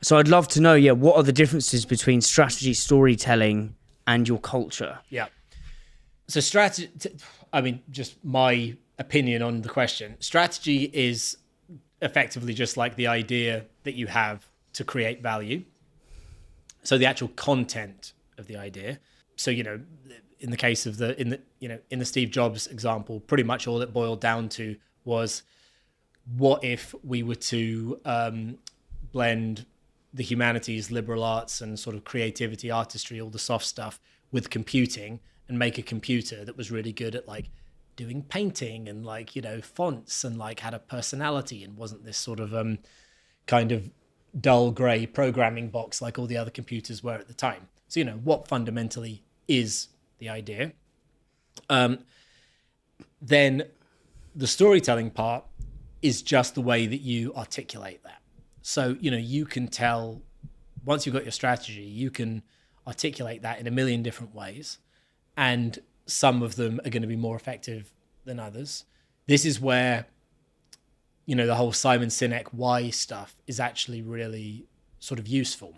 So I'd love to know, what are the differences between strategy, storytelling, and your culture? Yeah. So strategy, just my opinion on the question. Strategy is effectively just like the idea that you have to create value. So the actual content of the idea. So, in the case of in the Steve Jobs example, pretty much all it boiled down to was, what if we were to blend the humanities, liberal arts, and sort of creativity, artistry, all the soft stuff with computing, and make a computer that was really good at like doing painting and like, fonts, and like had a personality and wasn't this sort of kind of dull gray programming box like all the other computers were at the time. So, what fundamentally is the idea? Then the storytelling part is just the way that you articulate that. So, you can tell, once you've got your strategy, you can articulate that in a million different ways. And some of them are going to be more effective than others. This is where, the whole Simon Sinek why stuff is actually really sort of useful.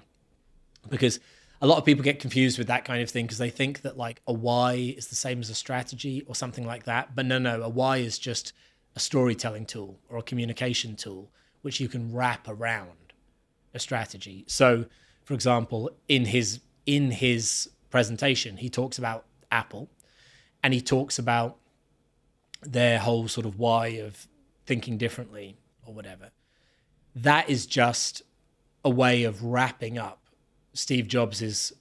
Because a lot of people get confused with that kind of thing because they think that like a why is the same as a strategy or something like that. But no, a why is just a storytelling tool or a communication tool, which you can wrap around a strategy. So, for example, in his presentation, he talks about Apple, and he talks about their whole sort of why of thinking differently or whatever. That is just a way of wrapping up Steve Jobs'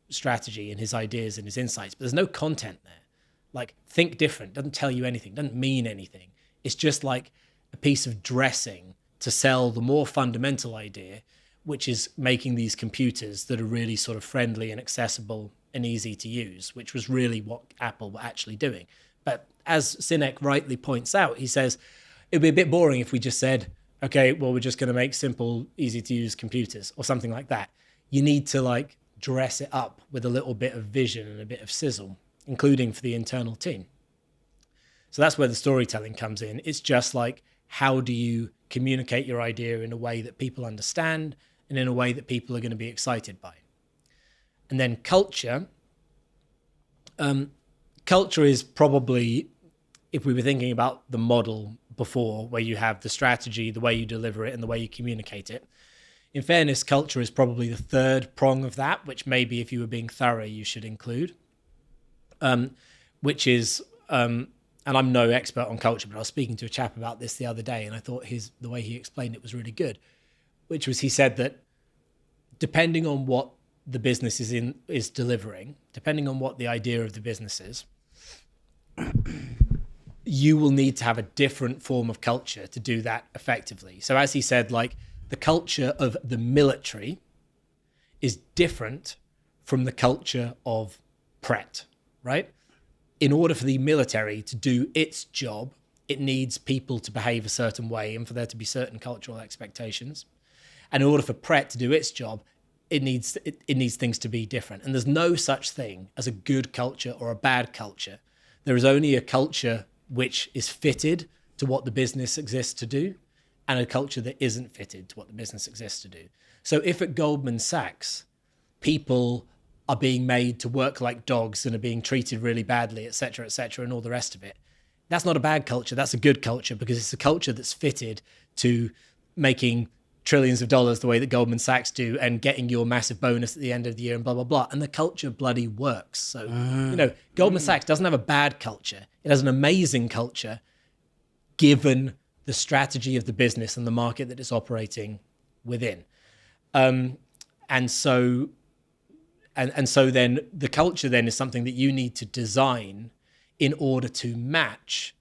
strategy and his ideas and his insights, but there's no content there. Like, think different doesn't tell you anything, doesn't mean anything. It's just like a piece of dressing to sell the more fundamental idea, which is making these computers that are really sort of friendly and accessible and easy to use, which was really what Apple were actually doing. But as Sinek rightly points out, he says, it'd be a bit boring if we just said, okay, well, we're just going to make simple, easy to use computers or something like that. You need to like dress it up with a little bit of vision and a bit of sizzle, including for the internal team. So that's where the storytelling comes in. It's just like, how do you communicate your idea in a way that people understand and in a way that people are going to be excited by? And then culture. Culture is probably, if we were thinking about the model before, where you have the strategy, the way you deliver it, and the way you communicate it. In fairness, culture is probably the third prong of that, which maybe if you were being thorough, you should include, which is, and I'm no expert on culture, but I was speaking to a chap about this the other day, and I thought the way he explained it was really good, which was, he said that depending on what the business is delivering, depending on what the idea of the business is, you will need to have a different form of culture to do that effectively. So as he said, like, the culture of the military is different from the culture of Pret, right? In order for the military to do its job, it needs people to behave a certain way and for there to be certain cultural expectations. And in order for Pret to do its job, it needs things to be different. And there's no such thing as a good culture or a bad culture. There is only a culture which is fitted to what the business exists to do, and a culture that isn't fitted to what the business exists to do. So if at Goldman Sachs, people are being made to work like dogs and are being treated really badly, et cetera, and all the rest of it, that's not a bad culture. That's a good culture, because it's a culture that's fitted to making trillions of dollars the way that Goldman Sachs do and getting your massive bonus at the end of the year and blah, blah, blah. And the culture bloody works. So, Goldman Sachs doesn't have a bad culture. It has an amazing culture given the strategy of the business and the market that it's operating within. And so then the culture then is something that you need to design in order to match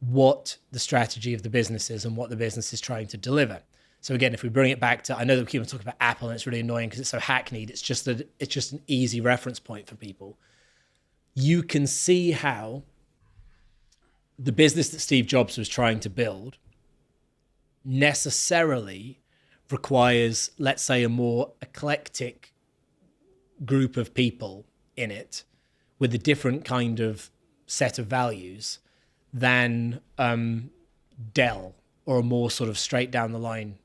what the strategy of the business is and what the business is trying to deliver. So again, if we bring it back to, I know that we keep on talking about Apple and it's really annoying because it's so hackneyed. It's just that it's just an easy reference point for people. You can see how the business that Steve Jobs was trying to build necessarily requires, let's say, a more eclectic group of people in it with a different kind of set of values than Dell or a more sort of straight down the line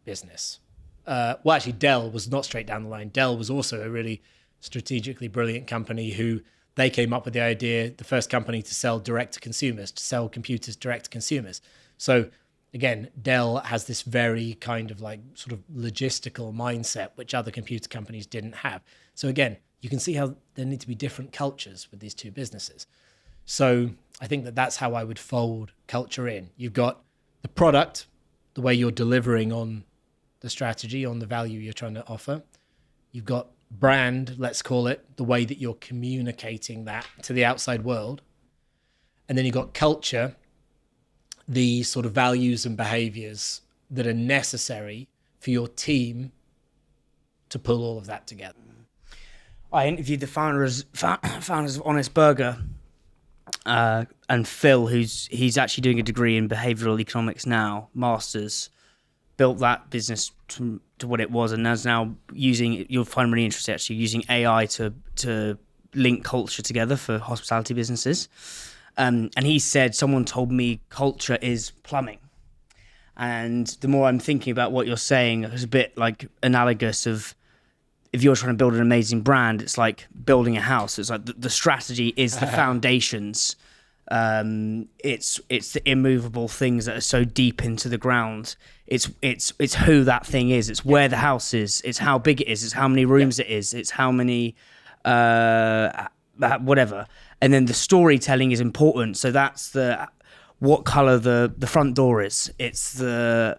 business, well, actually, Dell was not straight down the line. Dell was also a really strategically brilliant company who they came up with the idea, the first company to sell direct to consumers, to sell computers direct to consumers. So again, Dell has this very kind of like sort of logistical mindset, which other computer companies didn't have. So again, you can see how there need to be different cultures with these two businesses. So I think that that's how I would fold culture in. You've got the product, the way you're delivering on the strategy, on the value you're trying to offer. You've got brand, let's call it, the way that you're communicating that to the outside world. And then you've got culture, the sort of values and behaviors that are necessary for your team to pull all of that together. I interviewed the founders of Honest Burger, and Phil, he's actually doing a degree in behavioural economics now, masters, built that business to what it was, and is now using, you'll find really interesting actually, using AI to link culture together for hospitality businesses. And he said, someone told me culture is plumbing. And the more I'm thinking about what you're saying, it's a bit like analogous of, if you're trying to build an amazing brand, it's like building a house. It's like the strategy is the foundations. It's the immovable things that are so deep into the ground. It's who that thing is. It's where the house is. It's how big it is. It's how many rooms it is. It's how many whatever. And then the storytelling is important. So that's what color the front door is. It's the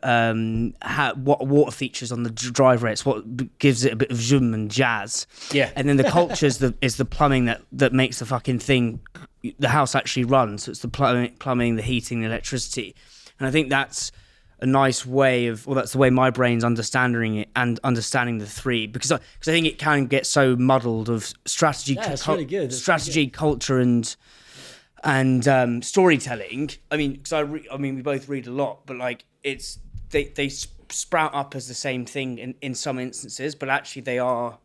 what water features on the driveway. It's what gives it a bit of zoom and jazz. Yeah. And then the culture is the plumbing that makes the fucking thing, the house actually runs. So it's the plumbing, the heating, the electricity. And I think that's a nice way of, well, that's the way my brain's understanding it and understanding the three, because I think it can get so muddled of strategy, really good. strategy, culture, and storytelling. I mean, because we both read a lot, but like they sprout up as the same thing in some instances, but actually they are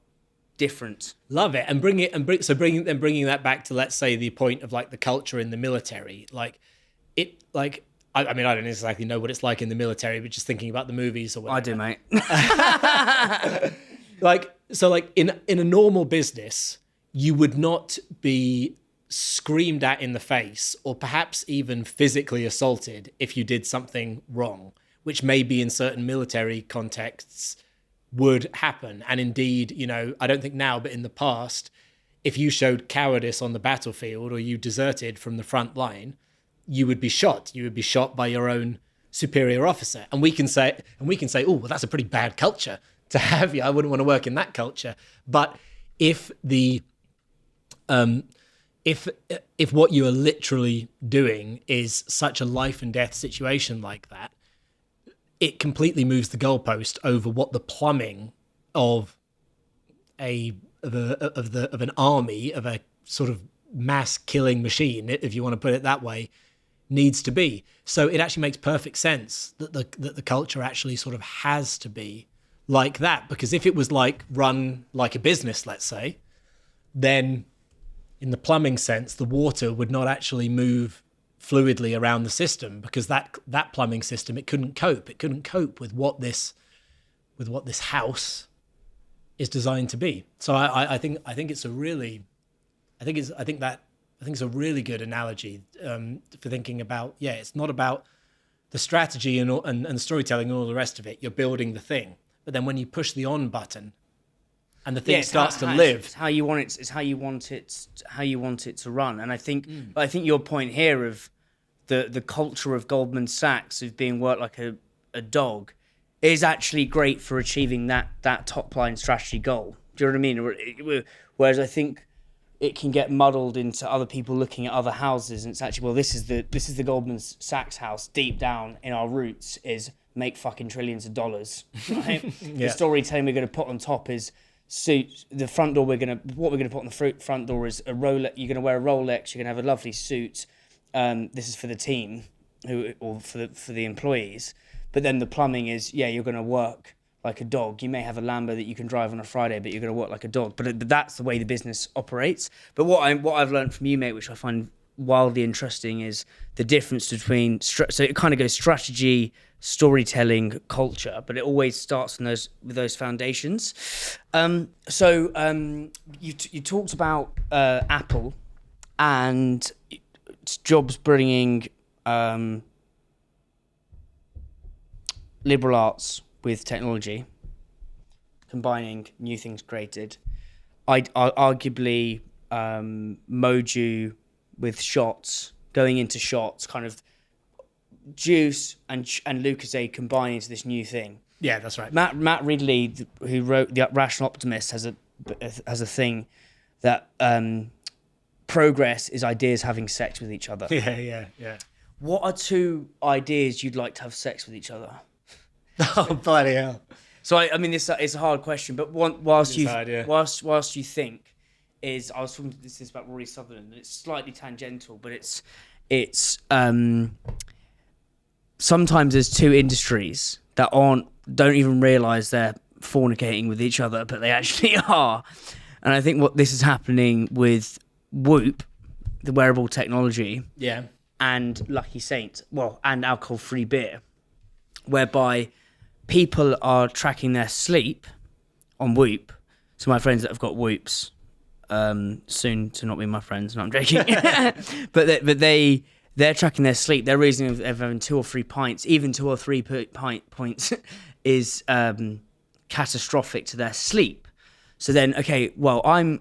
different. Love it. And bringing that back to, let's say, the point of like the culture in the military, I mean, I don't exactly know what it's like in the military, but just thinking about the movies or whatever. I do, mate. In a normal business, you would not be screamed at in the face or perhaps even physically assaulted if you did something wrong, which maybe in certain military contexts would happen. And indeed, I don't think now, but in the past, if you showed cowardice on the battlefield or you deserted from the front line, you would be shot. You would be shot by your own superior officer. And we can say, oh, well, that's a pretty bad culture to have. I wouldn't want to work in that culture. But if if what you are literally doing is such a life and death situation like that, it completely moves the goalpost over what the plumbing of an army, of a sort of mass killing machine, if you want to put it that way, needs to be. So it actually makes perfect sense that the culture actually sort of has to be like that, because if it was like run like a business, let's say, then in the plumbing sense, the water would not actually move fluidly around the system, because that plumbing system, it couldn't cope with what this house is designed to be. So I think it's a really good analogy for thinking about, it's not about the strategy and the storytelling and all the rest of it. You're building the thing, but then when you push the on button and the thing starts to live, it's how you want it. It's how you want it to run. And I think your point here of the culture of Goldman Sachs of being worked like a dog is actually great for achieving that top line strategy goal. Do you know what I mean? Whereas I think it can get muddled into other people looking at other houses, and it's actually, well, this is the Goldman Sachs house. Deep down in our roots is make fucking trillions of dollars. Right? The storytelling we're going to put on top is suit. The front door what we're going to put on the front door is a Rolex. You're going to wear a Rolex. You're going to have a lovely suit. This is for the team, or for the employees. But then the plumbing is, you're going to work like a dog. You may have a Lambo that you can drive on a Friday, but you're going to work like a dog. But that's the way the business operates. But what I've learned from you, mate, which I find wildly interesting is the difference between so it kind of goes strategy, storytelling, culture, but it always starts with those foundations. You talked about Apple and Jobs bringing liberal arts with technology, combining new things created. Arguably Moju with shots, going into shots, kind of Juice and Lucozade combine into this new thing. Yeah, that's right. Matt Ridley, who wrote The Rational Optimist, has a thing that progress is ideas having sex with each other. Yeah. What are two ideas you'd like to have sex with each other? Oh, bloody hell. So I mean, it's a hard question, but whilst you think, I was talking this is about Rory Sutherland, and it's slightly tangential, but it's sometimes there's two industries that don't even realise they're fornicating with each other, but they actually are. And I think what this is happening with Whoop, the wearable technology, and Lucky Saint, and alcohol-free beer, whereby people are tracking their sleep on Whoop. So my friends that have got Whoops, soon to not be my friends. No, I'm joking. but they're tracking their sleep. Their reason of having 2 or 3 pints, even 2 or 3 points, is catastrophic to their sleep. So then, okay, well, I'm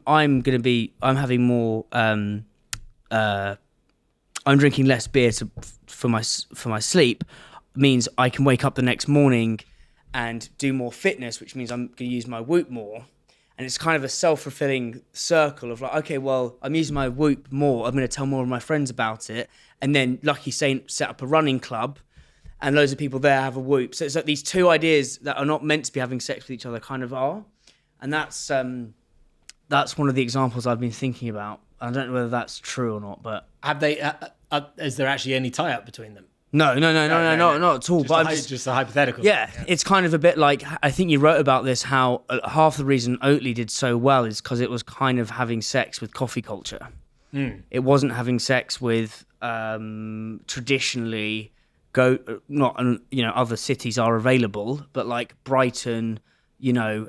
having more. I'm drinking less beer for my sleep. Means I can wake up the next morning and do more fitness, which means I'm going to use my Whoop more. And it's kind of a self-fulfilling circle of like, okay, well, I'm using my Whoop more. I'm going to tell more of my friends about it. And then Lucky Saint set up a running club and loads of people there have a Whoop. So it's like these two ideas that are not meant to be having sex with each other kind of are. And that's one of the examples I've been thinking about. I don't know whether that's true or not, but... Have they... is there actually any tie-up between them? No, not at all. Just a hypothetical. Yeah, it's kind of a bit like, I think you wrote about this, how half the reason Oatly did so well is because it was kind of having sex with coffee culture. It wasn't having sex with traditionally other cities are available, but like Brighton,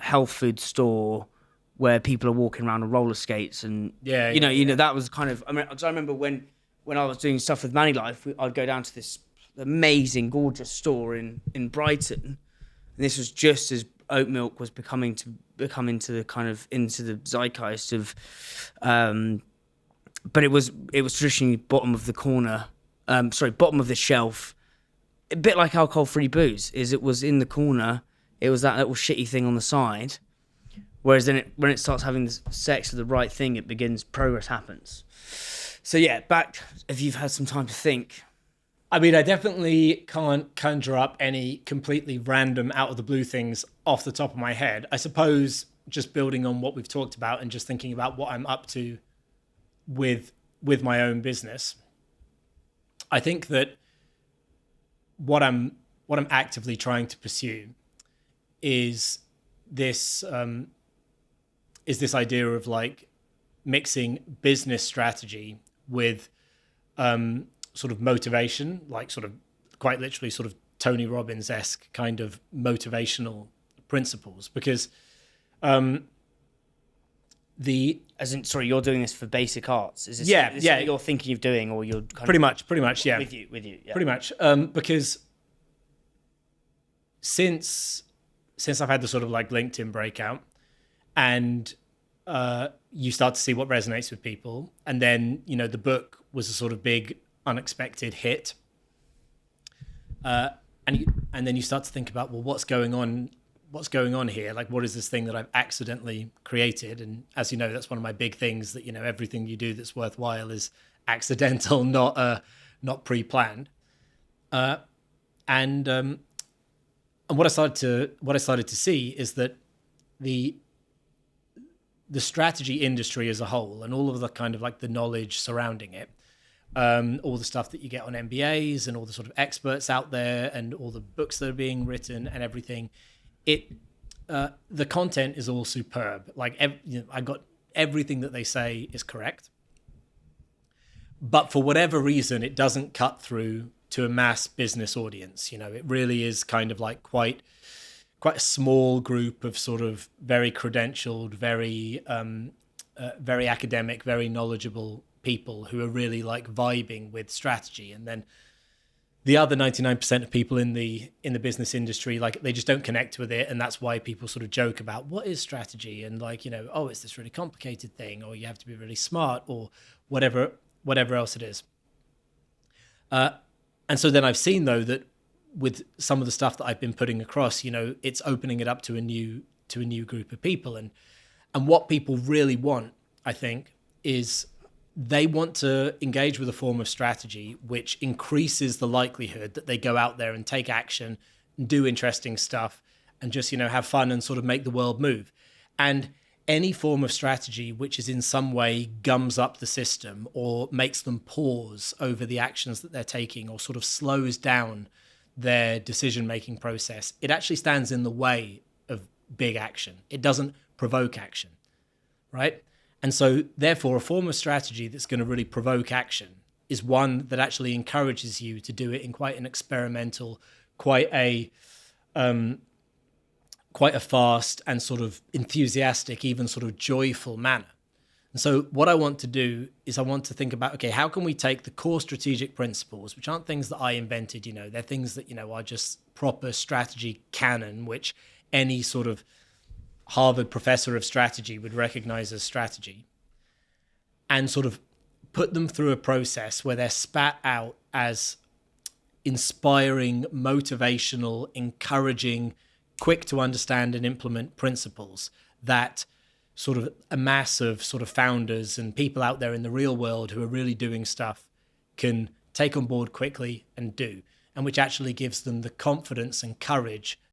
health food store where people are walking around on roller skates and that was kind of. I remember when I was doing stuff with Manny Life, I'd go down to this amazing, gorgeous store in Brighton, and this was just as oat milk was become into the zeitgeist of, but it was traditionally bottom of the shelf, a bit like alcohol-free booze. It was in the corner, it was that little shitty thing on the side, whereas then when it starts having sex with the right thing, progress happens. So yeah, back if you've had some time to think. I mean, I definitely can't conjure up any completely random out of the blue things off the top of my head. I suppose just building on what we've talked about and just thinking about what I'm up to with my own business. I think that what I'm actively trying to pursue is this idea of like mixing business strategy with sort of motivation, like sort of quite literally sort of Tony Robbins-esque kind of motivational principles, because you're doing this for basic arts. Is this what you're thinking of doing, or you're kind pretty much, yeah, with you, yeah. Pretty much, because since I've had the sort of like LinkedIn breakout, and you start to see what resonates with people, and then the book was a sort of big unexpected hit, and then you start to think about, well, what's going on here? Like, what is this thing that I've accidentally created? And as you know, that's one of my big things, that everything you do that's worthwhile is accidental, not pre-planned. And what I started to see is that the strategy industry as a whole, and all of the kind of like the knowledge surrounding it, all the stuff that you get on MBAs and all the sort of experts out there and all the books that are being written and everything, the content is all superb. Like I got everything that they say is correct, But for whatever reason, it doesn't cut through to a mass business audience. It really is kind of like quite a small group of sort of very credentialed, very academic, very knowledgeable people who are really like vibing with strategy. And then the other 99% of people in the business industry, like they just don't connect with it. And that's why people sort of joke about what is strategy, and like, oh, it's this really complicated thing, or you have to be really smart, or whatever else it is. And so then I've seen, though, that with some of the stuff that I've been putting across, it's opening it up to a new group of people. And what people really want, I think, is they want to engage with a form of strategy which increases the likelihood that they go out there and take action and do interesting stuff and just, have fun and sort of make the world move. And any form of strategy which is in some way gums up the system or makes them pause over the actions that they're taking, or sort of slows down their decision-making process, it actually stands in the way of big action. It doesn't provoke action, right? And so therefore, a form of strategy that's going to really provoke action is one that actually encourages you to do it in quite an experimental, quite a fast and sort of enthusiastic, even sort of joyful manner. And so what I want to do is I want to think about, okay, how can we take the core strategic principles, which aren't things that I invented, they're things that, are just proper strategy canon, which any sort of Harvard professor of strategy would recognize as strategy, and sort of put them through a process where they're spat out as inspiring, motivational, encouraging, quick to understand and implement principles that sort of a mass of sort of founders and people out there in the real world who are really doing stuff can take on board quickly and do, and which actually gives them the confidence and courage